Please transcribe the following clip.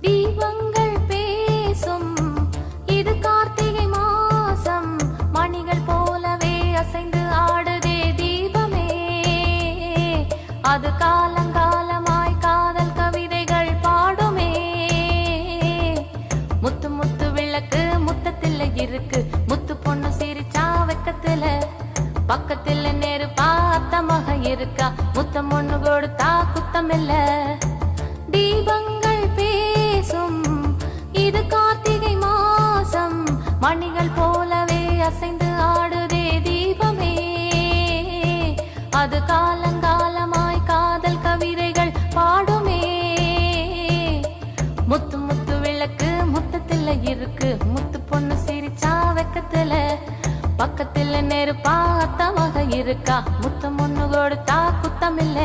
தீபங்கள் பேசும் இது கார்த்திகை மாசம், மணிகள் போலவே அசைந்து ஆடுதே தீபமே. அது காலங்காலமாய் காதல் கவிதைகள் பாடுமே. முத்து முத்து விளக்கு முத்தத்தில் இருக்கு, முத்து பொண்ணு சிரிச்சா வெக்கத்துல, பக்கத்துல நெருப்பா அத்தமாக இருக்கா, முத்தம் ஒண்ணு கொடுத்தா குத்தமில்ல. தீபங்கள் பேசும் இது கார்த்திகை மாசம், மணிகள் போலவே அசைந்து ஆடுதே தீபமே. அது காலங்காலமாய் காதல் கவிதைகள் பாடுமே. முத்து முத்து விளக்கு முத்தத்துல இருக்கு, முத்து பொண்ணு சிரிச்சா வெக்கத்துல, பக்கத்துல நெருப்பா அத்தமாக இருக்கா, முத்தம் ஒண்ணு கொடுத்தா குத்தமில்ல.